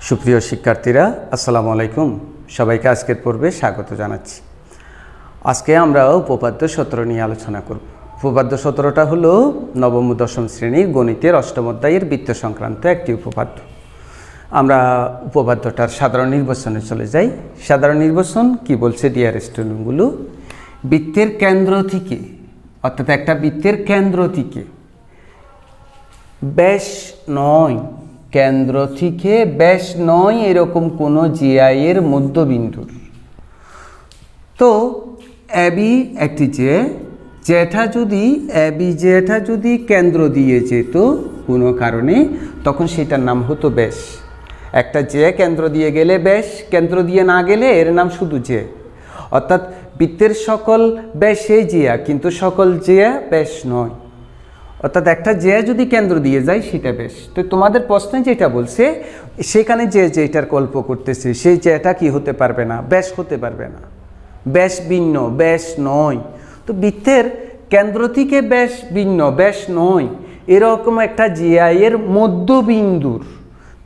সুপ্রিয় শিক্ষার্থীরা আসসালামু আলাইকুম। সবাইকে আজকের পর্বে স্বাগত জানাচ্ছি। আজকে আমরা উপপাদ্য 17 নিয়ে আলোচনা করব। উপপাদ্য 17টা হলো নবম ও দশম শ্রেণীর গণিতের অষ্টম অধ্যায়ের বৃত্ত সংক্রান্ত একটি উপপাদ্য। আমরা উপপাদ্যটার সাধারণ নির্বাচনে চলে যাই। সাধারণ নির্বাচন কি বলছে ডিয়ার স্টুডেন্টগুলো? বৃত্তের কেন্দ্র থেকে, অর্থাৎ একটা বৃত্তের কেন্দ্র থেকে ব্যাস নয়, কেন্দ্র থেকে ব্যাস নয় এরকম কোনো জিআই এর মধ্যবিন্দুর, তো এবি একটি যেটা যদি কেন্দ্র দিয়ে যেত কোনো কারণে, তখন সেটার নাম হতো ব্যাস। একটা কেন্দ্র দিয়ে গেলে ব্যাস, কেন্দ্র দিয়ে না গেলে এর নাম শুধু অর্থাৎ বৃত্তের সকল ব্যাসে জিয়া, কিন্তু সকল জিয়া ব্যাস নয়। অর্থাৎ একটা যদি কেন্দ্র দিয়ে যায় সেটা ব্যাস। তো তোমাদের প্রশ্নে যেটা বলছে, সেখানে যেটার কল্প করতেছে সেই যেটা কি হতে পারবে না, ব্যাস হতে পারবে না, ব্যাস ভিন্ন, ব্যাস নয়। তো বৃত্তের কেন্দ্র থেকে ব্যাস ভিন্ন, ব্যাস নয় এরকম একটা জিআই এর মধ্যবিন্দুর,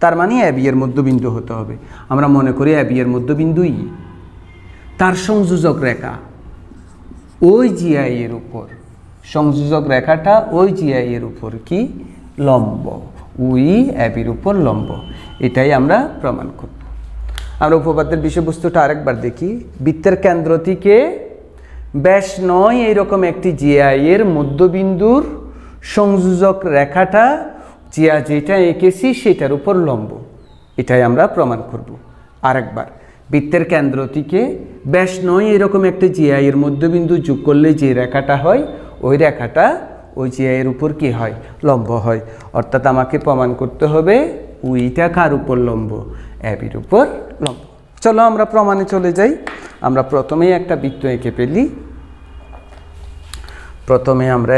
তার মানে এবি এর মধ্যবিন্দু হতে হবে। আমরা মনে করি এবি এর মধ্যবিন্দুই, তার সংযোজক রেখা ওই জিআই এর উপর, সংযোজক রেখাটা ওই জিআই এর উপর কি লম্ব, ওই এবির উপর লম্ব। এটাই আমরা প্রমাণ করব। আমরা উপপাদ্যের বিষয়বস্তুটা আরেকবার দেখি। বৃত্তের কেন্দ্র থেকে ব্যাস নয় এইরকম একটি জিআই এর মধ্যবিন্দুর সংযোজক রেখাটা জিয়া যেটা এঁকেছি সেটার উপর লম্ব, এটাই আমরা প্রমাণ করব। আরেকবার, বৃত্তের কেন্দ্র থেকে ব্যাস নয় এরকম একটি জিআই এর মধ্যবিন্দু যোগ করলে যে রেখাটা হয়, ওই রেখাটা ওই জিআই এর উপর কি হয়, লম্ব হয়। অর্থাৎ আমাকে প্রমাণ করতে হবে ওইটা কার উপর লম্ব, এবির উপর লম্ব। চলো আমরা প্রমাণে চলে যাই। আমরা প্রথমেই একটা বৃত্ত এঁকে ফেলি। প্রথমে আমরা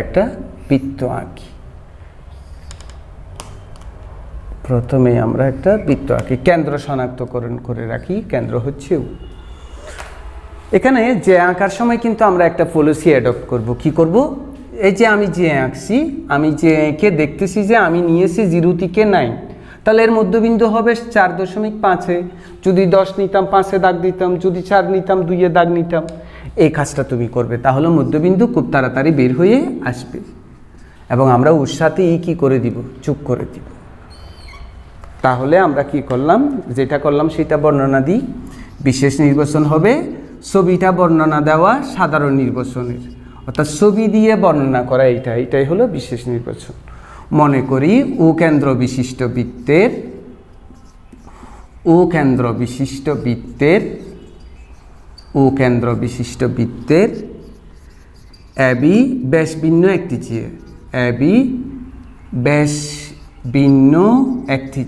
একটা বৃত্ত আঁকি। কেন্দ্র শনাক্তকরণ করে রাখি। কেন্দ্র হচ্ছে এখানে যে আঁকার সময় কিন্তু আমরা একটা পলিসি অ্যাডপ্ট করব। কি করব? এই যে আমি যে আঁকছি, আমি যে এঁকে দেখতেছি যে আমি নিয়েছি 0 থেকে 9, তাহলে এর মধ্যবিন্দু হবে 4.5-এ। যদি 10 নিতাম 5-এ দাগ দিতাম, যদি 4 নিতাম 2-এ দাগ নিতাম। এই কাজটা তুমি করবে, তাহলে মধ্যবিন্দু খুব তাড়াতাড়ি বের হয়ে আসবে। এবং আমরা ওর সাথে কি করে দিব, যোগ করে দিব। তাহলে আমরা কি করলাম, যেটা করলাম সেটা বর্ণনা দিই। বিশেষ নির্বাচন হবে ছবিটা বর্ণনা দেওয়া সাধারণ নির্বাচনের, অর্থাৎ ছবি দিয়ে বর্ণনা করা, এটাই হলো বিশেষ নির্বাচন। মনে করি ও কেন্দ্র বিশিষ্ট বৃত্তের এবি ব্যাস ভিন্ন একটি জিয়া, এবি ব্যাস ভিন্ন একটি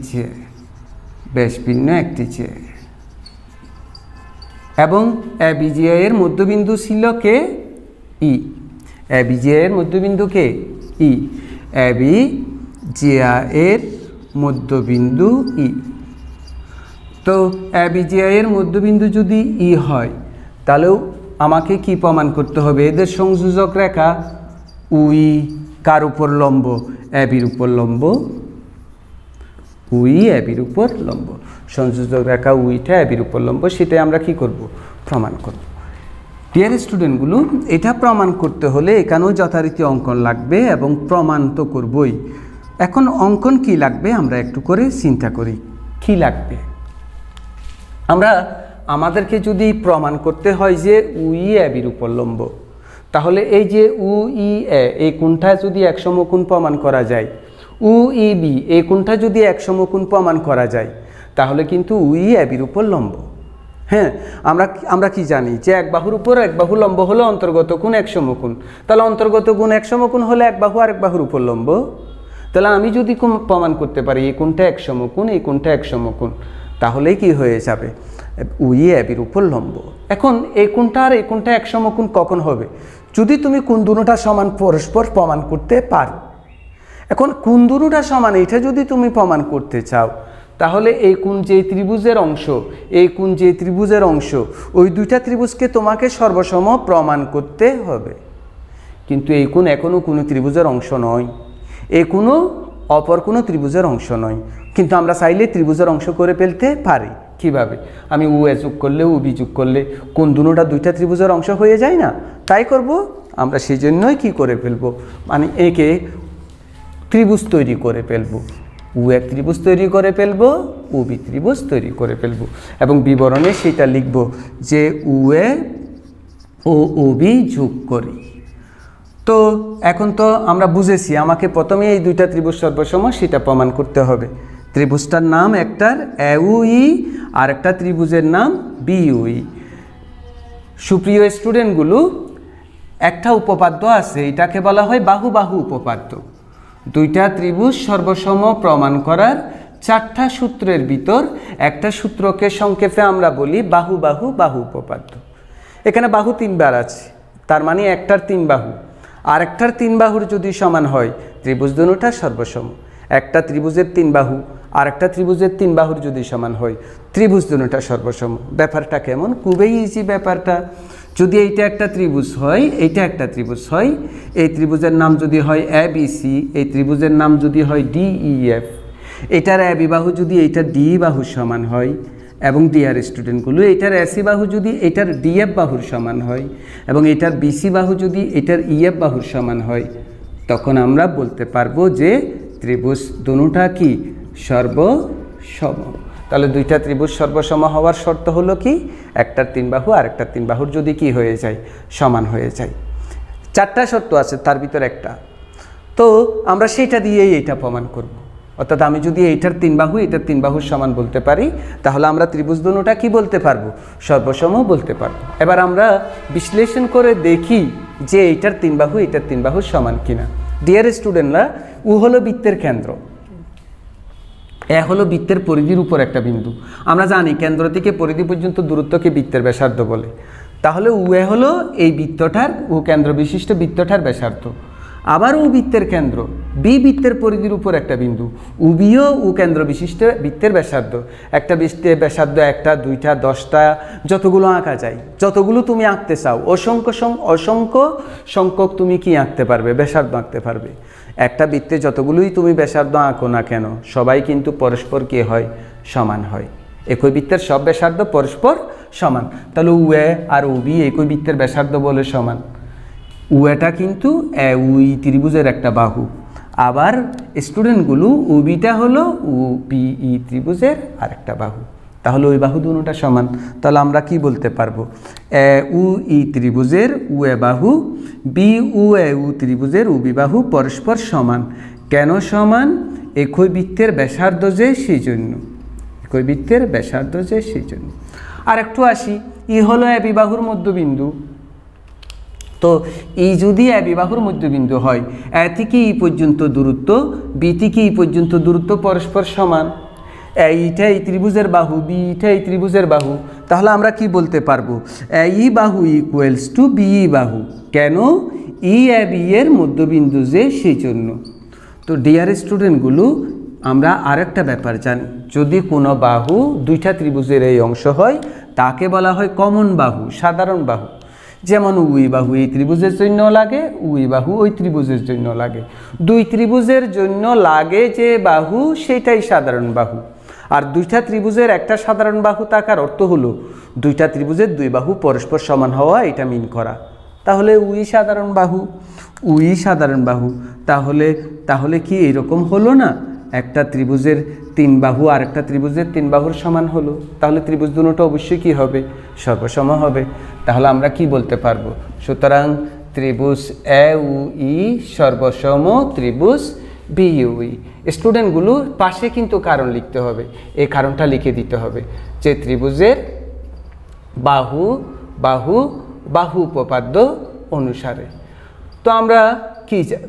জিয়া, এবং এবি জিয়া এর মধ্যবিন্দু ছিল কে, ই। এবি জিয়া এর মধ্যবিন্দু কে, ই। এবি জিয়া এর মধ্যবিন্দু ই। তো এবি জিয়া এর মধ্যবিন্দু যদি ই হয়, তাহলেও আমাকে কি প্রমাণ করতে হবে, এদের সংযোজক রেখা উই কার উপর লম্ব, এবির উপর লম্ব। উই এবির উপর লম্ব, সংযোজক রেখা উইটা এবির উপর লম্ব, সেটাই আমরা কি করব, প্রমাণ করব। ডিয়ার স্টুডেন্টগুলো, এটা প্রমাণ করতে হলে এখানেও যথারীতি অঙ্কন লাগবে, এবং প্রমাণ তো করবই। এখন অঙ্কন কি লাগবে আমরা একটু করে চিন্তা করি। কি লাগবে? আমাদেরকে যদি প্রমাণ করতে হয় যে উই এবির উপর লম্ব, তাহলে এই যে ই এ এই কোণটা যদি 1 সমকোণ প্রমাণ করা যায়, ই বি এই কোণটা যদি 1 সমকোণ প্রমাণ করা যায়, তাহলে কিন্তু উই এবির উপর লম্ব। হ্যাঁ, আমরা কি জানি যে এক বাহুর উপর এক বাহু লম্ব হলো অন্তর্গত কোণ 1 সমকোণ। তাহলে অন্তর্গত কোণ 1 সমকোণ হলে এক বাহু আরেক বাহুর উপর লম্ব। তাহলে আমি যদি প্রমাণ করতে পারি এই কোণটা 1 সমকোণ, এই কোণটা 1 সমকোণ, তাহলেই কি হয়ে যাবে, উই এবির উপর লম্ব। এখন এই কোণটা আর এই কোণটা 1 সমকোণ কখন হবে? যদি তুমি কোণ দুটোটা সমান পরস্পর প্রমাণ করতে পারো। এখন কোণ দুটোটা সমান এটা যদি তুমি প্রমাণ করতে চাও, তাহলে এই কোণ যে ত্রিভুজের অংশ, এই কোণ যে ত্রিভুজের অংশ, ওই দুইটা ত্রিভুজকে তোমাকে সর্বসম প্রমাণ করতে হবে। কিন্তু এই কোণ এখনো কোনো ত্রিভুজের অংশ নয়। এ কোনো অপর কোনো ত্রিভুজের অংশ নয়, কিন্তু আমরা চাইলে ত্রিভুজের অংশ করে ফেলতে পারি। কিভাবে? আমি উ এ যোগ করলে উ বি যোগ করলে কোন দুটোটা দুইটা ত্রিভুজের অংশ হয়ে যায় না? তাই করব আমরা, সেই জন্যই কী করে ফেলবো, মানে একে ত্রিভুজ তৈরি করে ফেলবো। উ এক ত্রিভুজ তৈরি করে ফেলবো, উ বি ত্রিভুজ তৈরি করে ফেলবো, এবং বিবরণে সেটা লিখব যে উ এ ও ও বি যোগ করি। তো এখন তো আমরা বুঝেছি আমাকে প্রথমে এই দুইটা ত্রিভুজ সর্বসম সেটা প্রমাণ করতে হবে। ত্রিভুজটার নাম একটার এ উ ই আর একটা ত্রিভুজের নাম বি ইউ ই। সুপ্রিয় স্টুডেন্টগুলো, একটা উপপাদ্য আছে, এটাকে বলা হয় বাহু বাহু উপপাদ্য। দুইটা ত্রিভুজ সর্বসম প্রমাণ করার 4টা সূত্রের ভিতর একটা সূত্রকে সংক্ষেপে আমরা বলি বাহু বাহু বাহু উপপাদ্য। এখানে বাহু 3বার আছে, তার মানে একটার 3 বাহু আর একটার 3 বাহুর যদি সমান হয় ত্রিভুজ দুটোটা সর্বসম। একটা ত্রিভুজের 3 বাহু আর একটা ত্রিভুজের 3 বাহুর যদি সমান হয় ত্রিভুজ দুটোটা সর্বসম। ব্যাপারটা কেমন? খুবই ইজি ব্যাপারটা। যদি এইটা একটা ত্রিভুজ হয়, এইটা একটা ত্রিভুজ হয়, এই ত্রিভুজের নাম যদি হয় এ বি সি, এই ত্রিভুজের নাম যদি হয় ডি ই এফ, এটার এ বি বাহু যদি এইটার ডি বাহুর সমান হয়, এবং ডিয়ার স্টুডেন্টগুলো এইটার এসি বাহু যদি এটার ডিএফ বাহুর সমান হয়, এবং এটার বিসি বাহু যদি এটার ইএফ বাহুর সমান হয়, তখন আমরা বলতে পারবো যে ত্রিভুজ দুটোটা কি সর্বসম। তাহলে দুইটা ত্রিভুজ সর্বসম হওয়ার শর্ত হলো কি? একটার 3 বাহু আর একটার 3 বাহুর যদি কি হয়ে যায়, সমান হয়ে যায়। 4টা শর্ত আছে, তার ভিতর একটা। তো আমরা সেইটা দিয়েই এটা প্রমাণ করব। অর্থাৎ আমি যদি এইটার 3 বাহু এটার 3 বাহুর সমান বলতে পারি, তাহলে আমরা ত্রিভুজ দুটোটা কি বলতে পারবো? সর্বসম বলতে পারবো। এবার আমরা বিশ্লেষণ করে দেখি যে এইটার 3 বাহু এটার 3 বাহুর সমান কিনা। ডিয়ার স্টুডেন্টরা, উ হলো বৃত্তের কেন্দ্র, এ হলো বৃত্তের পরিধির উপর একটা বিন্দু। আমরা জানি কেন্দ্র থেকে পরিধি পর্যন্ত দূরত্বকে বৃত্তের ব্যাসার্ধ বলে। তাহলে উ এ হলো এই বৃত্তটার, উ কেন্দ্র বিশিষ্ট বৃত্তটার ব্যাসার্ধ। আবার উ বৃত্তের কেন্দ্র, বি বৃত্তের পরিধির উপর একটা বিন্দু, উ বিও উ কেন্দ্র বিশিষ্ট বৃত্তের ব্যাসার্ধ। একটা বৃত্তের ব্যাসার্ধ 1টা 2টা 10টা যতগুলো আঁকা যায়, যতগুলো তুমি আঁকতে চাও, অসংখ্য সংখ্যক তুমি কি আঁকতে পারবে? ব্যাসার্ধ আঁকতে পারবে। একটা বৃত্তে যতগুলোই তুমি ব্যাসার্ধ আঁকো না কেন, সবাই কিন্তু পরস্পর কি হয়? সমান হয়। একই বৃত্তের সব ব্যাসার্ধ পরস্পর সমান। তাহলে উ এ আর উ বি একই বৃত্তের ব্যাসার্ধ বলে সমান। উ এটা কিন্তু এ উ ই ত্রিভুজের একটা বাহু। আবার স্টুডেন্টগুলো উ বিটা হলো উ বি ই ত্রিভুজের আরেকটা বাহু। তাহলে ওই বাহু দুটোটা সমান। তাহলে আমরা কি বলতে পারবো? এ উ ই ত্রিভুজের উ এ বাহু, বি উ এ উ ত্রিভুজের উ বি বাহু পরস্পর সমান। কেন সমান? একই বৃত্তের ব্যাসার্ধ যে, সেই জন্য। একই বৃত্তের ব্যাসার্ধ যে, সেই জন্য। আর একটু আসি, ই হলো এ বি বাহুর মধ্যবিন্দু। তো এই যদি এ বি বাহুর মধ্যবিন্দু হয়, এ থেকে ই পর্যন্ত দূরত্ব, বি থেকে ই পর্যন্ত দূরত্ব পরস্পর সমান। এইটা এই ত্রিভুজের বাহু, বি এটা এই ত্রিভুজের বাহু। তাহলে আমরা কি বলতে পারবো? এ ই বাহু ইকুয়ালস টু বি ই বাহু। কেন? ই এ বি এর মধ্যবিন্দু যে, সেই জন্য। তো ডিয়ার স্টুডেন্টগুলো, আমরা আরেকটা ব্যাপার জানি, যদি কোনো বাহু দুইটা ত্রিভুজের এই অংশ হয় তাকে বলা হয় কমন বাহু, সাধারণ বাহু। যেমন উই বাহু এই ত্রিভুজের জন্য লাগে, উই বাহু ওই ত্রিভুজের জন্য লাগে। দুই ত্রিভুজের জন্য লাগে যে বাহু, সেটাই সাধারণ বাহু। আর দুইটা ত্রিভুজের একটা সাধারণ বাহু থাকার অর্থ হলো দুইটা ত্রিভুজের 2 বাহু পরস্পর সমান হওয়া, এটা মিন করা। তাহলে উই সাধারণ বাহু, উই সাধারণ বাহু। তাহলে কি এরকম হলো না? একটা ত্রিভুজের 3 বাহু আর একটা ত্রিভুজের 3 বাহুর সমান হলো। তাহলে ত্রিভুজ দুটো অবশ্যই কি হবে? সর্বসম হবে। তাহলে আমরা কি বলতে পারবো? সুতরাং ত্রিভুজ এ উ ই সর্বসম ত্রিভুজ বি ইউ ই। স্টুডেন্টগুলো পাশে কিন্তু কারণ লিখতে হবে, এই কারণটা লিখে দিতে হবে যে ত্রিভুজের বাহু বাহু বাহু উপপাদ্য অনুসারে। তো আমরা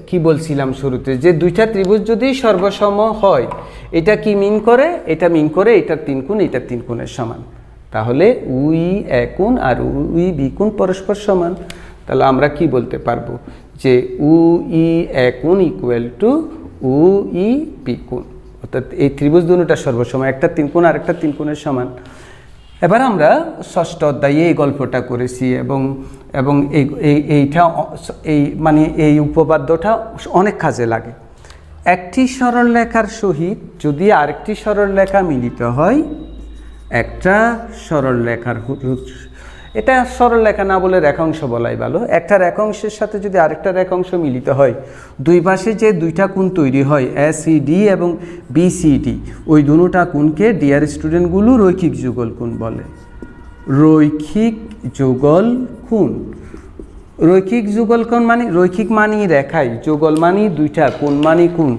কি বলছিলাম শুরুতে, যে দুইটা ত্রিভুজ যদি সর্বসম হয়, এটা কি মিন করে? এটা মিন করে এটার 3 গুণ এটার 3 গুণের সমান। তাহলে উই এ কোণ আর উই বি কোণ পরস্পর সমান। তাহলে আমরা কি বলতে পারবো? যে উ ই এ কোণ equal to U E B কোণ। অর্থাৎ এই ত্রিভুজ দুটোটা সর্বসম, একটা 3 কোণ আর একটা 3 কোণের সমান। এবার আমরা ষষ্ঠ অধ্যায়ে এই গল্পটা করেছি, এবং এইটা মানে এই উপপাদ্যটা অনেক কাজে লাগে। একটি সরলরেখার সহিত যদি আরেকটি সরলরেখা মিলিত হয়, একটা সরলরেখার, এটা সরলরেখা না বলে রেখাংশ বলাই ভালো, একটা রেখাংশের সাথে যদি আরেকটা রেখাংশ মিলিত হয়, দুই পাশে যে দুইটা কোণ তৈরি হয় এসিডি এবং বিসিডি, ওই দুটোটা কোণকে ডিয়ার স্টুডেন্টগুলো রৈখিক যুগল কোণ বলে। রৈখিক যুগল কোণ, রৈখিক যুগল কোণ মানে রৈখিক মানি রেখায়, যুগল মানি দুইটা, কোণ মানি কোণ,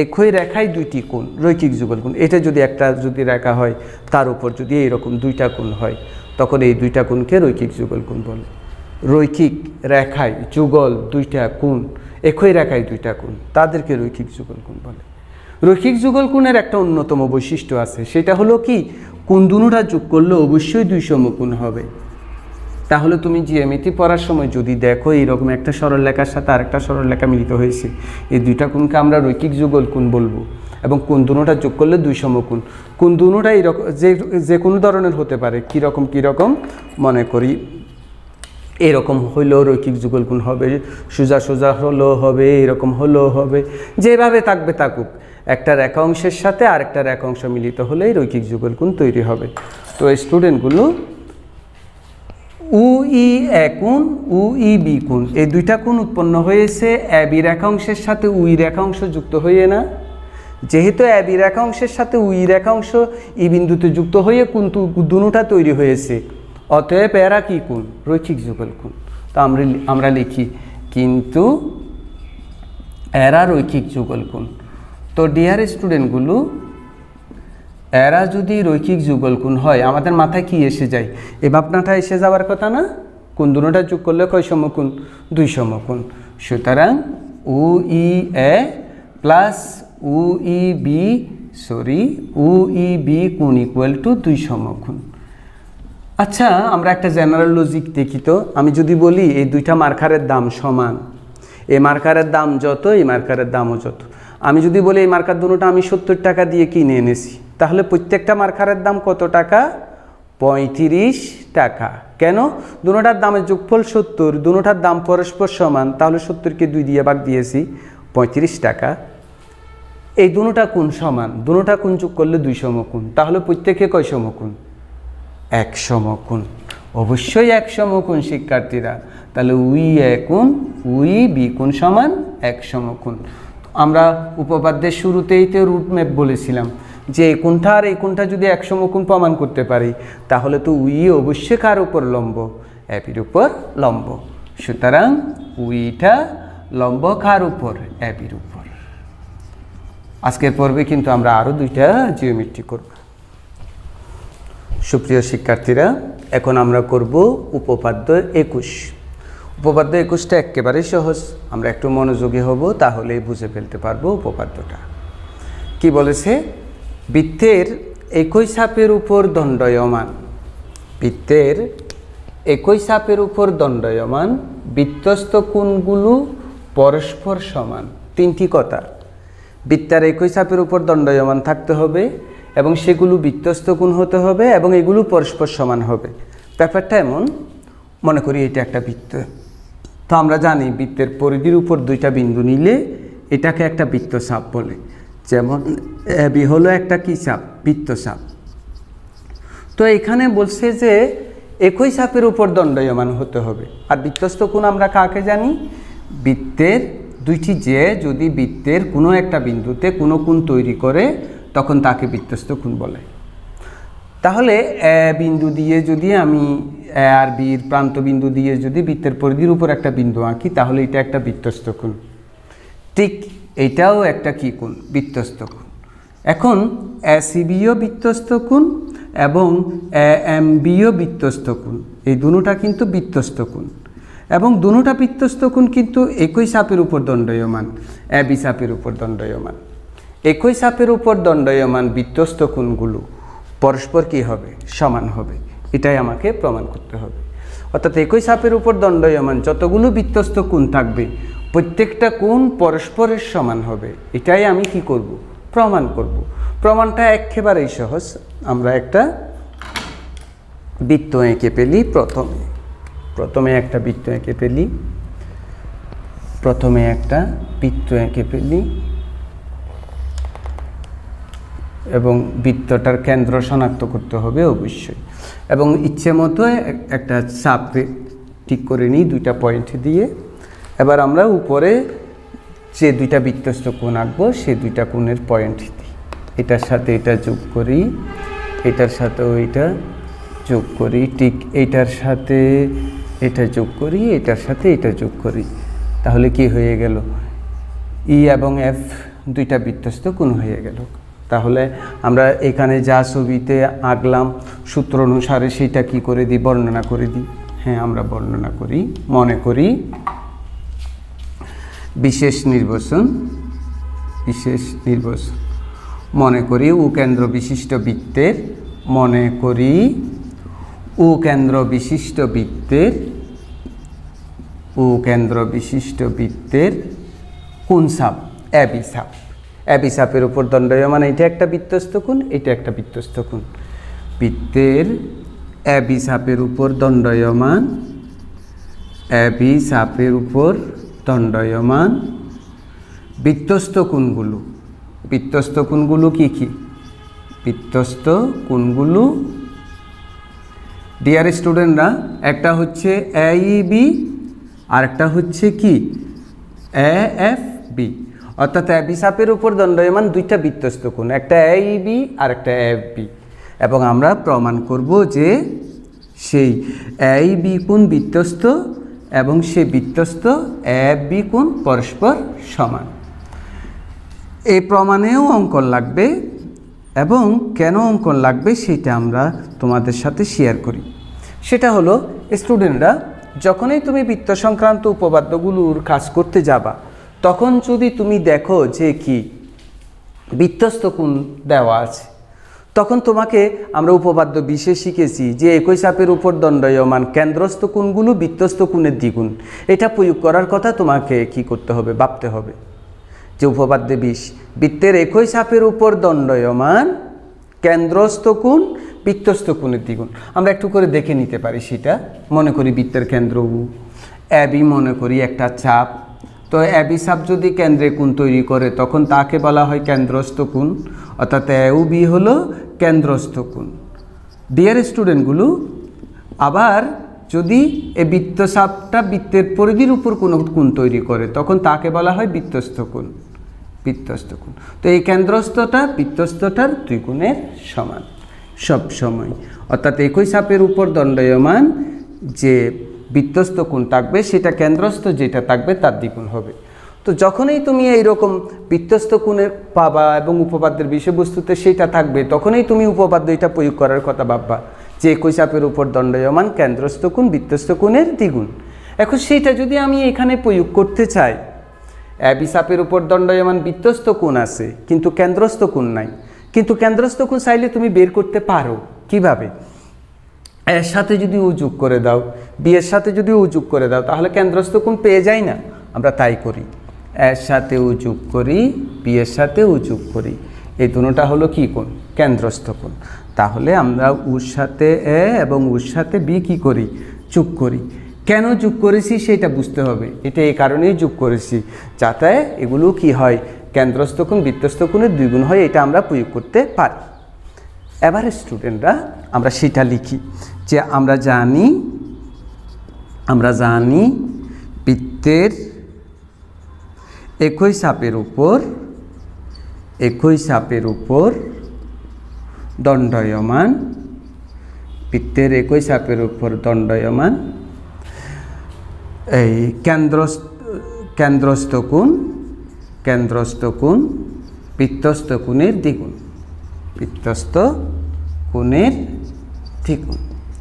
একই রেখায় দুইটি কোণ, রৈখিক যুগল কোণ। এটা যদি একটা যদি রেখা হয় তার উপর যদি এইরকম দুইটা কোণ হয়, তখন এই দুইটা কোণকে রৈখিক যুগল কোণ বলে। রৈখিক রেখায় যুগল দুইটা কোণ, একই রেখায় দুইটা কোণ, তাদেরকে রৈখিক যুগল কোণ বলে। রৈখিক যুগল কোণের একটা অন্যতম বৈশিষ্ট্য আছে, সেটা হলো কি, কোণ দুটোটা যোগ করলে অবশ্যই দুই সমকোণ হবে। তাহলে তুমি জ্যামিতি পড়ার সময় যদি দেখো এইরকম একটা সরলরেখার সাথে আরেকটা সরলরেখা মিলিত হয়েছে, এই দুইটা কোণকে আমরা রৈখিক যুগল কোণ বলবো, এবং কোণ দুটোটা যোগ করলে দুই সমকোণ। কোণ দুটোটা এইরকম যে কোনো ধরনের হতে পারে, কীরকম মনে করি এরকম হইলেও রৈখিক যুগল কোণ হবে, সোজা সোজা হলেও হবে, এরকম হলেও হবে, যেভাবে থাকবে থাকুক, একটা রেখাংশের সাথে আরেকটা রেখাংশ মিলিত হলেই রৈখিক যুগল কোণ তৈরি হবে। তো স্টুডেন্টগুলো উই এ কোণ, উই বি কোণ, এই দুইটা কোণ উৎপন্ন হয়েছে এ বি রেখাংশের সাথে উই রেখাংশ যুক্ত হয়ে না। যেহেতু এ বি রেখাংশের সাথে উই রেখাংশ ই বিন্দুতে যুক্ত হয়ে কোণ দুটোটা তৈরি হয়েছে, অতএব এরা কি কোণ? রৈখিক যুগল কোণ। তো আমরা লিখি কিন্তু এরা রৈখিক যুগল কোণ। তো ডিয়ার স্টুডেন্টগুলো, এরা যদি রৈখিক যুগল কোণ হয়, আমাদের মাথায় কি এসে যায়? এই ভাবনাটা এসে যাওয়ার কথা না? কোণ দুটোটা যোগ করলে কয় সমকোণ? দুই সমকোণ। সুতরাং we A plus we be কোণ ইকুয়াল টু দুই সমকোণ। আচ্ছা, আমরা একটা জেনারেল লজিক দেখি তো। আমি যদি বলি এই দুইটা মার্কারের দাম সমান, এই মার্কারের দাম যত, এই মার্কারের দামও যত, আমি যদি বলি এই মার্কার দুটোটা আমি 70 টাকা দিয়ে কিনে এনেছি, তাহলে প্রত্যেকটা মার্কারের দাম কত টাকা? 35 টাকা। কেন? দুটোটার দামের যোগফল 70, দুটোটার দাম পরস্পর সমান, তাহলে 70কে 2 দিয়ে ভাগ দিয়েছি, 35 টাকা। এই দুটোটা কোণ সমান, দুটোটা কোণ যোগ করলে 2 সমকোণ, তাহলে প্রত্যেকে কয় সমকোণ? 1 সমকোণ। অবশ্যই 1 সমকোণ শিক্ষার্থীরা। তাহলে উই এ কোণ, উই বি কোণ সমান 1 সমকোণ। আমরা উপপাদ্যের শুরুতেই তো রুটম্যাপ বলেছিলাম যে এই কোণটা আর এই কোণটা যদি 1 সমকোণ প্রমাণ করতে পারি, তাহলে তো উই অবশ্যই কার উপর লম্ব? এপির উপর লম্ব। সুতরাং উইটা লম্ব কার উপর? এপির উপর। আজকের পর্বে কিন্তু আমরা আরও 2টা জিওমেট্রি করব। সুপ্রিয় শিক্ষার্থীরা, এখন আমরা করব উপপাদ্য 21। উপপাদ্য 21টা একেবারে সহজ, আমরা একটু মনোযোগী হব, তাহলেই বুঝে ফেলতে পারবো উপপাদ্যটা কি বলেছে। বৃত্তের একই চাপের উপর দণ্ডায়মান, বৃত্তের একই চাপের উপর দণ্ডায়মান বৃত্তস্থ কোণগুলো পরস্পর সমান। 3টি কথা, বৃত্তের একই চাপের উপর দণ্ডায়মান থাকতে হবে, এবং সেগুলো বৃত্তস্থ কোণ হতে হবে, এবং এগুলো পরস্পর সমান হবে। ব্যাপারটা এমন, মনে করি এটা একটা বৃত্ত। তো আমরা জানি বৃত্তের পরিধির উপর 2টা বিন্দু নিলে এটাকে একটা বৃত্তচাপ বলে। যেমন বি হলো একটা কি চাপ? বৃত্তচাপ। তো এখানে বলছে যে একই চাপের উপর দণ্ডায়মান হতে হবে। আর বৃত্তস্থ কোণ আমরা কাকে জানি? বৃত্তের দুইটি যে যদি বৃত্তের কোনো একটা বিন্দুতে কোনো কোণ তৈরি করে, তখন তাকে বৃত্তস্থ কোণ বলে। তাহলে এ বিন্দু দিয়ে যদি আমি এ আর বির প্রান্ত বিন্দু দিয়ে যদি বৃত্তের পরিধির উপর একটা বিন্দু আঁকি, তাহলে এটা একটা বৃত্তস্থ কোণ। ঠিক এইটাও একটা কি কোণ? বৃত্তস্থ কোণ। এখন এসিবিও বৃত্তস্থ কোণ এবং এএমবিও বৃত্তস্থ কোণ, এই দুটোটা কিন্তু বৃত্তস্থ কোণ, এবং দুটোটা বৃত্তস্থ কোণ কিন্তু একই চাপের উপর দণ্ডায়মান, এবি চাপের উপর দণ্ডায়মান। একই চাপের উপর দণ্ডায়মান বৃত্তস্থ কোণগুলো পরস্পর কি হবে? সমান হবে। এটাই আমাকে প্রমাণ করতে হবে। অর্থাৎ একই চাপের উপর দণ্ডায়মান যতগুলো বৃত্তস্থ কোণ থাকবে, প্রত্যেকটা কোণ পরস্পরের সমান হবে। এটাই আমি কি করব? প্রমাণ করব। প্রমাণটা একেবারেই সহজ। আমরা একটা বৃত্ত এঁকে ফেলি। প্রথমে একটা বৃত্ত এঁকে ফেলি। প্রথমে একটা বৃত্ত এঁকে ফেলি এবং বৃত্তটার কেন্দ্র শনাক্ত করতে হবে অবশ্যই, এবং ইচ্ছে মতো একটা চাপ ঠিক করে নিই দুইটা পয়েন্ট দিয়ে। এবার আমরা উপরে যে দুইটা বৃত্তস্থ কোণ আঁকবো সেই দুইটা কোণের পয়েন্ট দিই, এটার সাথে এটা যোগ করি, এটার সাথেও এটা যোগ করি, ঠিক এইটার সাথে এটা যোগ করি, এটার সাথে এটা যোগ করি, তাহলে কি হয়ে গেল? ই এবং এফ দুইটা বৃত্তস্থ কোণ হয়ে গেল। তাহলে আমরা এখানে যা ছবিতে আঁকলাম সূত্র অনুসারে সেটা কি করে দিই? বর্ণনা করে দিই। হ্যাঁ, আমরা বর্ণনা করি। মনে করি বিশেষ নির্বাচন মনে করি ও কেন্দ্র বিশিষ্ট বৃত্তের, মনে করি ও কেন্দ্র বিশিষ্ট বৃত্তের কোন চাপ? এবি চাপ। এবি চাপের উপর দণ্ডায়মান এটা একটা বৃত্তস্থ কোণ, এটা একটা বৃত্তস্থ কোণ। বৃত্তের এবি চাপের উপর দণ্ডায়মান, এবি চাপের উপর দণ্ডায়মান বৃত্তস্থ কোণগুলো, বৃত্তস্থ কোণগুলো কি কি? বৃত্তস্থ কোণগুলো ডিয়ার স্টুডেন্টরা, একটা হচ্ছে এইবি আর একটা হচ্ছে কি? এএফবি। অর্থাৎ এবি চাপের উপর দণ্ডায়মান দুইটা বৃত্তস্থ কোণ, একটা এইবি আর একটা এএফবি, এবং আমরা প্রমাণ করব যে সেই এইবি কোণ বৃত্তস্থ এবং সেই বৃত্তস্থ এএফবি কোণ পরস্পর সমান। এই প্রমাণেও অঙ্কন লাগবে, এবং কেন অঙ্কন লাগবে সেটা আমরা তোমাদের সাথে শেয়ার করি। সেটা হলো স্টুডেন্টরা, যখনই তুমি বৃত্ত সংক্রান্ত উপপাদ্যগুলোর কাজ করতে যাবা, তখন যদি তুমি দেখো যে কি বৃত্তস্থ কোণ দেওয়া আছে, তখন তোমাকে আমরা উপপাদ্য বিশেষ শিখেছি যে একই চাপের উপর দণ্ডায়মান কেন্দ্রস্থ কোণগুলো বৃত্তস্থ কোণের দ্বিগুণ। এটা প্রয়োগ করার কথা তোমাকে কি করতে হবে? ভাবতে হবে যে উপপাদ্য 20 বৃত্তের একই চাপের উপর দণ্ডায়মান কেন্দ্রস্থ কোণ বৃত্তস্থ কোণের দ্বিগুণ। আমরা একটু করে দেখে নিতে পারি সেটা। মনে করি বৃত্তের কেন্দ্র এবি, মনে করি একটা চাপ। তো এবি চাপ যদি কেন্দ্রে কোণ তৈরি করে তখন তাকে বলা হয় কেন্দ্রস্থ কোণ, অর্থাৎ এউবি হলো কেন্দ্রস্থ কোণ। ডিয়ার স্টুডেন্টগুলো, আবার যদি এই বৃত্তচাপটা বৃত্তের পরিধির উপর কোনো কোণ তৈরি করে তখন তাকে বলা হয় বৃত্তস্থ কোণ। তো এই কেন্দ্রস্থটা বৃত্তস্থটার দুই গুণের সমান সব সময়, অর্থাৎ একই চাপের উপর দণ্ডায়মান যে বৃত্তস্থ কোণ থাকবে সেটা কেন্দ্রস্থ যেটা থাকবে তার দ্বিগুণ হবে। তো যখনই তুমি এইরকম বৃত্তস্থ কোণের পাবা এবং উপপাদ্যের বিষয়বস্তুতে সেটা থাকবে, তখনই তুমি উপপাদ্য এটা প্রয়োগ করার কথা ভাববা যে একই চাপের উপর দণ্ডায়মান কেন্দ্রস্থ কোণ বৃত্তস্থ কোণের দ্বিগুণ। এখন সেইটা যদি আমি এখানে প্রয়োগ করতে চাই, এবি চাপের উপর দণ্ডায়মান বৃত্তস্থ কোণ আছে কিন্তু কেন্দ্রস্থ কোণ নাই, কিন্তু কেন্দ্রস্থ কোণ চাইলে তুমি বের করতে পারো। কিভাবে? এর সাথে যদি ও যোগ করে দাও, বি এর সাথে যদি ও যোগ করে দাও, তাহলে কেন্দ্রস্থ কোণ পেয়ে যাই না? আমরা তাই করি, এর সাথে ও যোগ করি, বি এর সাথে ও যোগ করি, এই দুটোটা হলো কি কোণ? কেন্দ্রস্থ কোণ। তাহলে আমরা ওর সাথে এ এবং ওর সাথে বি কি করি? যোগ করি। কেন যোগ করেছি সেটা বুঝতে হবে। এটা এই কারণেই যোগ করেছি যাতে এগুলো কি হয়? কেন্দ্রস্থ কোণ বৃত্তস্থ কোণের দ্বিগুণ হয়, এটা আমরা প্রয়োগ করতে পারি। এবারে স্টুডেন্টরা আমরা সেটা লিখি যে আমরা জানি বৃত্তের একই চাপের উপর দণ্ডায়মান, বৃত্তের একই চাপের উপর দণ্ডায়মান এই কেন্দ্রস্থ কোণ বৃত্তস্থ কোণের দ্বিগুণ,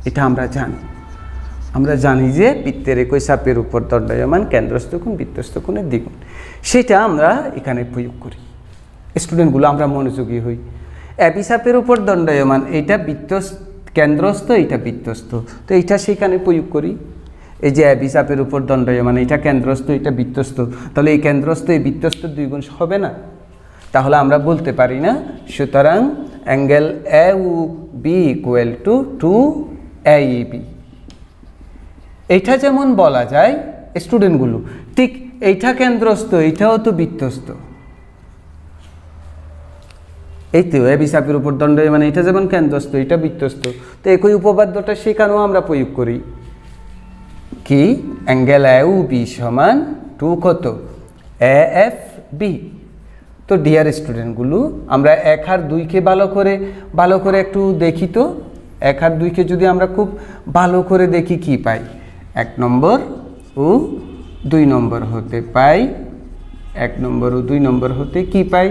এটা আমরা জানি যে বৃত্তের একই চাপের উপর দণ্ডায়মান কেন্দ্রস্থ কোণ বৃত্তস্থ কোণের দ্বিগুণ। সেটা আমরা এখানে প্রয়োগ করি। স্টুডেন্টগুলো আমরা মনোযোগী হই। এবি চাপের উপর দণ্ডায়মান এটা কেন্দ্রস্থ, এটা বৃত্তস্থ, তো এইটা সেখানে প্রয়োগ করি। এই যে এবি চাপের উপর দণ্ডায়মান এটা কেন্দ্রস্থ, এটা বৃত্তস্থ, তাহলে এই কেন্দ্রস্থ এই বৃত্তস্থ দ্বিগুণ হবে না? তাহলে আমরা বলতে পারি না সুতরাং angle A O B equal to 2AEB। এইটা যেমন বলা যায় স্টুডেন্টগুলো, ঠিক এইটা কেন্দ্রস্থ, এইটাও তো বৃত্তস্থ। এই তো এবি চাপের উপর দণ্ড, মানে এটা যেমন কেন্দ্রস্থ, এটা বৃত্তস্থ। তো একই উপপাদ্যটা সেখানেও আমরা প্রয়োগ করি কি, অ্যাঙ্গেল AUB সমান 2 কত AFB। তো ডিয়ার স্টুডেন্টগুলো, আমরা 1 আর 2কে ভালো করে একটু দেখি। তো 1 আর 2কে যদি আমরা খুব ভালো করে দেখি কি পাই, 1 নম্বর ও 2 নম্বর হতে পাই, 1 নম্বর ও 2 নম্বর হতে কি পাই,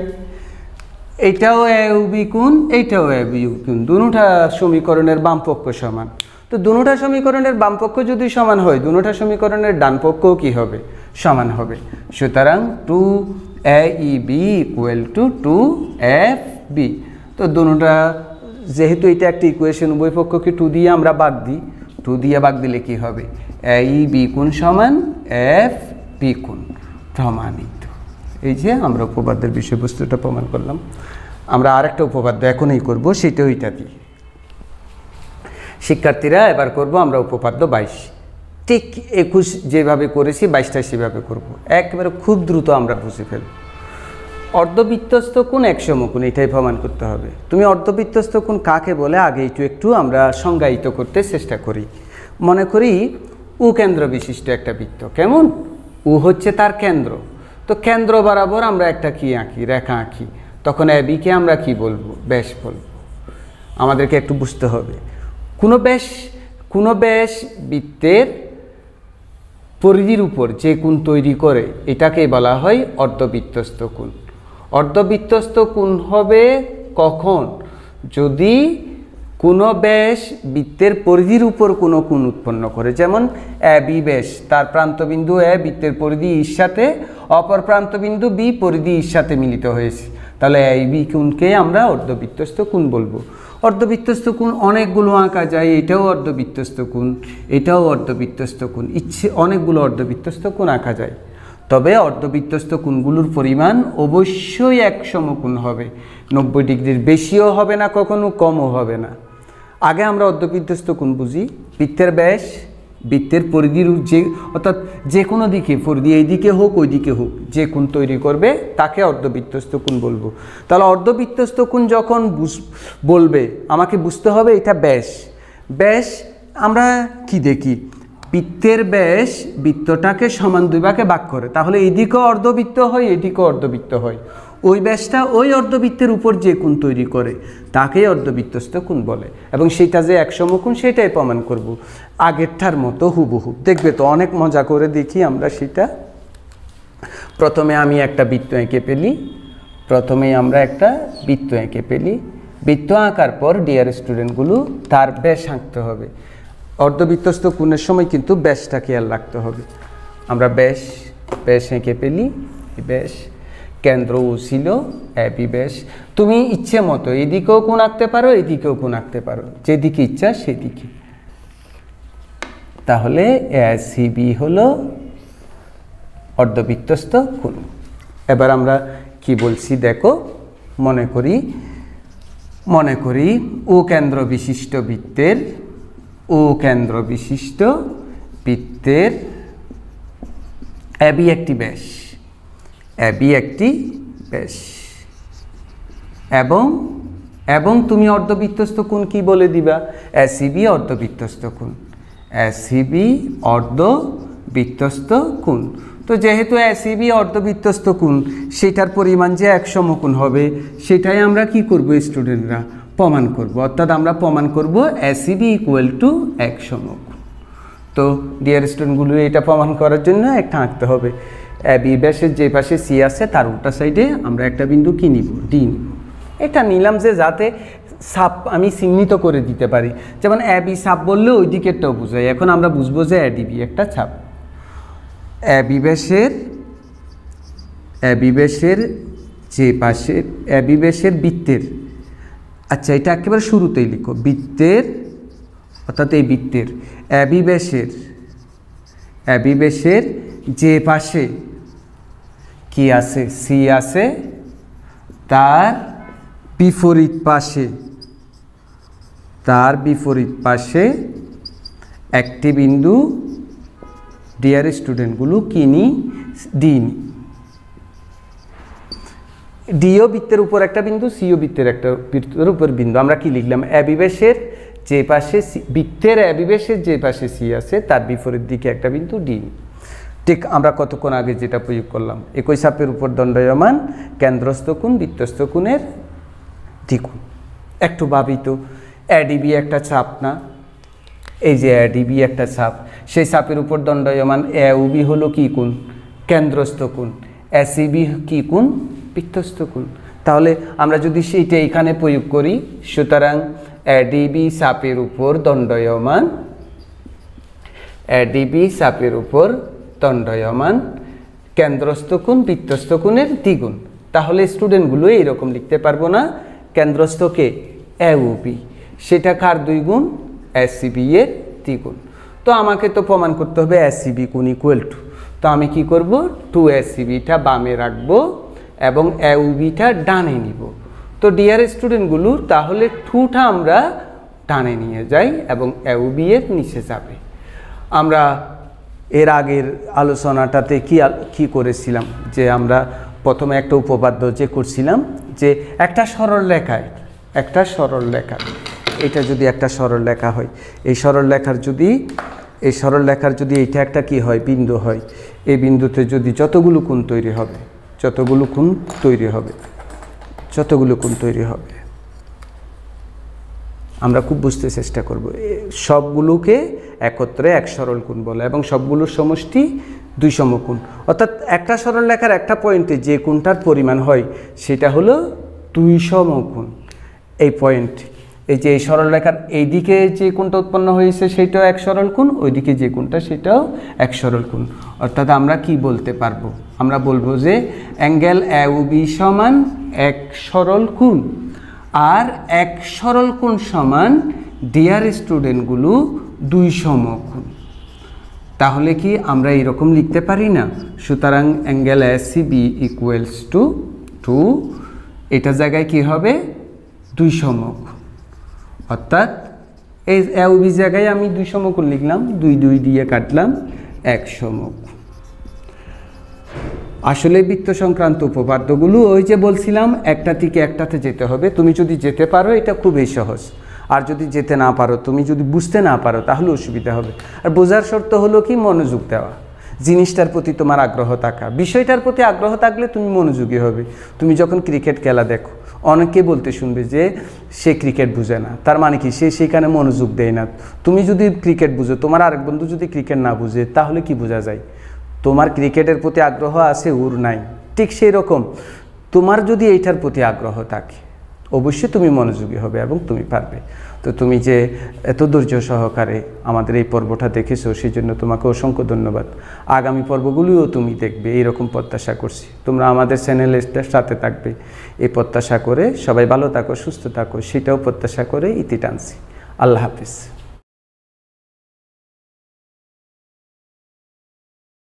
এটাও AUB কোণ, এইটাও AUB কোণ, দুটোটা সমীকরণের বাম পক্ষ সমান। তো দুটোটা সমীকরণের বাম পক্ষ যদি সমান হয়, দুটোটা সমীকরণের ডান পক্ষও কি হবে, সমান হবে। সুতরাং 2AEB = 2FB। তো দুটোটা যেহেতু এটা একটা ইকুয়েশন, উভয় পক্ষকে 2 দিয়ে আমরা ভাগ দিই, 2 দিয়ে ভাগ দিলে কি হবে, AEB কোণ সমান FB কোণ, প্রমাণিত। এই যে আমরা উপপাদ্যের বিষয়বস্তুটা প্রমাণ করলাম। আমরা আরেকটা উপপাদ্য এখনই করব, সেটাও এটা দিয়ে। শিক্ষার্থীরা, এবার করব আমরা উপপাদ্য 22। ঠিক 21 যেভাবে করেছি 22টা সেভাবে করব, একেবারে খুব দ্রুত আমরা বুঝে ফেলব। অর্ধবৃত্তস্থ কোণ এক সমকোণ, এটাই প্রমাণ করতে হবে। তুমি অর্ধবৃত্তস্থ কোণ কাকে বলে আগে একটু আমরা সংজ্ঞায়িত করতে চেষ্টা করি। মনে করি উ কেন্দ্র বিশিষ্ট একটা বৃত্ত। কেমন? উ হচ্ছে তার কেন্দ্র। তো কেন্দ্র বরাবর আমরা একটা কি আঁকি, রেখা আঁকি। তখন এবিকে আমরা কি বলবো, ব্যাস বলবো। আমাদেরকে একটু বুঝতে হবে, কোনো ব্যাস বৃত্তের পরিধির উপর যে কোণ তৈরি করে, এটাকে বলা হয় অর্ধবৃত্তস্থ কোণ। অর্ধবৃত্তস্থ কোণ হবে কখন, যদি কোনো ব্যাস বৃত্তের পরিধির উপর কোনো কোণ উৎপন্ন করে। যেমন বি ব্যাস, তার প্রান্তবিন্দু এ বৃত্তের পরিধি ইর সাথে, অপর প্রান্তবিন্দু বি পরিধি ইর সাথে মিলিত হয়েছে, তাহলে এই বি কোণকে আমরা অর্ধবৃত্তস্থ কোণ বলবো। অর্ধবৃত্তস্থ কোণ অনেকগুলো আঁকা যায়, এটাও অর্ধবৃত্তস্থ কোণ, এটাও অর্ধবৃত্তস্থ কোণ, ইচ্ছে অনেকগুলো অর্ধবৃত্তস্থ কোণ আঁকা যায়। তবে অর্ধবৃত্তস্থ কোণগুলোর পরিমাণ অবশ্যই এক সমকোণ হবে, 90 ডিগ্রির বেশিও হবে না, কখনো কমও হবে না। আগে আমরা অর্ধবৃত্তস্থ কোণ বুঝি, বৃত্তের ব্যাস বৃত্তের পরিধির অর্থাৎ যে কোনো দিকে পরিধি, এইদিকে হোক ওই দিকে হোক, যে কোণ তৈরি করবে তাকে অর্ধবৃত্তস্থ কোণ বলবো। তাহলে অর্ধবৃত্তস্থ কোণ যখন বলবে, আমাকে বুঝতে হবে এটা ব্যাস আমরা কি দেখি, বৃত্তের ব্যাস বৃত্তটাকে সমান 2 ভাগে ভাগ করে, তাহলে এইদিকেও অর্ধবৃত্ত হয়, এদিকেও অর্ধবৃত্ত হয়। ওই ব্যাসটা ওই অর্ধবৃত্তের উপর যে কোণ তৈরি করে তাকেই অর্ধবৃত্তস্থ কোণ বলে, এবং সেটা যে এক সমকোণ সেটাই প্রমাণ করব আগেরটার মতো হুবহু। দেখবে তো, অনেক মজা করে দেখি আমরা সেটা। প্রথমে আমি একটা বৃত্ত এঁকে ফেলি, বৃত্ত আঁকার পর ডিয়ার স্টুডেন্টগুলো তার ব্যাস আঁকতে হবে। অর্ধবৃত্তস্থ কোণের সময় কিন্তু ব্যাসটা খেয়াল রাখতে হবে। আমরা ব্যাস এঁকে ফেলি, ব্যাস কেন্দ্র ও ছিল এবি ব্যাস। তুমি ইচ্ছে মতো এদিকেও কোণ আঁকতে পারো, এদিকেও কোণ আঁকতে পারো, যেদিকে ইচ্ছা সেদিকে। তাহলে এসিবি হলো অর্ধবৃত্তস্থ কোণ। এবার আমরা কি বলছি দেখো, মনে করি ও কেন্দ্র বিশিষ্ট বৃত্তের এবি একটি ব্যাস, এবং তুমি অর্ধবৃত্তস্থ কোণ কি বলে দিবা, এসিবি অর্ধবৃত্তস্থ কোণ। তো যেহেতু এসিবি অর্ধবৃত্তস্থ কোণ, সেটার পরিমাণ যে এক সমকোণ হবে, সেটাই আমরা কি করব স্টুডেন্টরা, প্রমাণ করব। অর্থাৎ আমরা প্রমাণ করব এসিবি = এক সমকোণ। তো ডিয়ার স্টুডেন্টগুলো, এটা প্রমাণ করার জন্য একটা আঁকতে হবে। বি ব্যাসের যে পাশে সি আছে তার উল্টা সাইডে আমরা একটা বিন্দু কি নিব, ডি নিব। এটা নিলাম যে যাতে সাপ আমি চিহ্নিত করে দিতে পারি। যেমন বি সাপ বললে ওই দিকেরটাও বোঝায়। এখন আমরা বুঝবো যে এডিবি একটা ছাপ। বি ব্যাসের যে পাশে বি ব্যাসের বৃত্তের, আচ্ছা এটা একেবারে শুরুতেই লিখো, বৃত্তের অর্থাৎ এই বৃত্তের বি ব্যাসের যে পাশে কি আছে, সি আছে, তার বিপরীত পাশে একটি বিন্দু ডিয়ার স্টুডেন্টগুলো কিনি ডি নিই, ডিও বৃত্তের উপর একটা বিন্দু, সিও বৃত্তের উপর বিন্দু। আমরা কি লিখলাম? অ্যাবিবেশের যে পাশে বৃত্তের অ্যাবিবেশের যে পাশে সি আছে তার বিপরীত দিকে একটা বিন্দু ডি। ঠিক আমরা কতক্ষণ আগে যেটা প্রয়োগ করলাম, একই চাপের উপর দণ্ডায়মান কেন্দ্রস্থ কোণ বৃত্তস্থ কোণের দ্বিগুণ। একটু ভাবি তো, এডিবি একটা চাপ না? এই যে এডিবি একটা চাপ, সেই চাপের উপর দণ্ডায়মান এওবি হলো কি কোণ? কেন্দ্রস্থ কোণ। এসিবি কি কোণ? বৃত্তস্থ কোণ। তাহলে আমরা যদি সেইটা এখানে প্রয়োগ করি, সুতরাং এডিবি চাপের উপর দণ্ডায়মান, এডিবি চাপের উপর দণ্ডায়মান কেন্দ্রস্থ কোণ বৃত্তস্থ কোণের দ্বিগুণ। তাহলে স্টুডেন্টগুলো এইরকম লিখতে পারবো না? কেন্দ্রস্থকে এওবি, সেটা কার দুই গুণ? এসিবি এর দ্বিগুণ। তো আমাকে তো প্রমাণ করতে হবে এসিবি কোণ ইকুয়াল টু, তো আমি কি করব? 2 এসিবিটা বামে রাখবো এবং এওবিটা ডানে নিব। তো ডিয়ার স্টুডেন্টগুলো, তাহলে 2টা আমরা ডানে নিয়ে যাই এবং এওবি এর নিচে যাবে। আমরা এর আগের আলোচনাটাতে কি করেছিলাম, যে আমরা প্রথমে একটা উপপাদ্য যে করছিলাম, যে একটা সরল রেখায়, একটা সরল রেখা, এটা যদি একটা সরল রেখা হয়, এই সরল রেখার যদি এইটা একটা কি হয়? বিন্দু হয়। এই বিন্দুতে যদি যতগুলো কোণ তৈরি হবে, যতগুলো কোণ তৈরি হবে, আমরা খুব বুঝতে চেষ্টা করব। সবগুলোকে একত্রে এক সরল কোণ বলে এবং সবগুলোর সমষ্টি 2 সমকোণ। অর্থাৎ একটা সরল রেখার একটা পয়েন্টে যে কোণটার পরিমাণ হয় সেটা হলো 2 সমকোণ। এই পয়েন্ট, এই যে এই সরল রেখার এইদিকে যে কোণটা উৎপন্ন হয়েছে সেটাও এক সরল কোণ, ওইদিকে যে কোণটা সেটাও এক সরল কোণ। অর্থাৎ আমরা কি বলতে পারবো? আমরা বলবো যে অ্যাঙ্গেল এওবি সমান এক সরল কোণ, আর এক সরল কোণ সমান ডিয়ার স্টুডেন্টগুলো 2 সমকোণ। তাহলে কি আমরা এরকম লিখতে পারি না? সুতরাং অ্যাঙ্গেল এসিবি ইকুয়ালস টু 2, এটা জায়গায় কি হবে? 2 সমকোণ। অর্থাৎ এই এওবি জায়গায় আমি 2 সমকোণ লিখলাম, 2 2 দিয়ে কাটলাম, 1 সমকোণ। আসলে বৃত্ত সংক্রান্ত উপপাদ্যগুলো ওই যে বলছিলাম, একটা থেকে একটাতে যেতে হবে। তুমি যদি যেতে পারো এটা খুবই সহজ, আর যদি যেতে না পারো, তুমি যদি বুঝতে না পারো, তাহলে অসুবিধা হবে। আর বোঝার শর্ত হলো কি? মনোযোগ দেওয়া, জিনিসটার প্রতি তোমার আগ্রহ থাকা। বিষয়টার প্রতি আগ্রহ থাকলে তুমি মনোযোগী হবে। তুমি যখন ক্রিকেট খেলা দেখো, অনেকে বলতে শুনবে যে সে ক্রিকেট বুঝে না, তার মানে কি? সে সেখানে মনোযোগ দেয় না। তুমি যদি ক্রিকেট বুঝো, তোমার আরেক বন্ধু যদি ক্রিকেট না বুঝে, তাহলে কি বোঝা যায়? তোমার ক্রিকেটের প্রতি আগ্রহ আছে, ওর নাই। ঠিক সেই রকম তোমার যদি এইটার প্রতি আগ্রহ থাকে, অবশ্যই তুমি মনোযোগী হবে এবং তুমি পারবে। তো তুমি যে এত ধৈর্য সহকারে আমাদের এই পর্বটা দেখেছো, সেই জন্য তোমাকে অসংখ্য ধন্যবাদ। আগামী পর্বগুলিও তুমি দেখবে, এইরকম প্রত্যাশা করছি। তোমরা আমাদের চ্যানেলের সাথে থাকবে এই প্রত্যাশা করে। সবাই ভালো থাকো, সুস্থ থাকো, সেটাও প্রত্যাশা করে ইতি টানছি। আল্লাহ হাফিজ।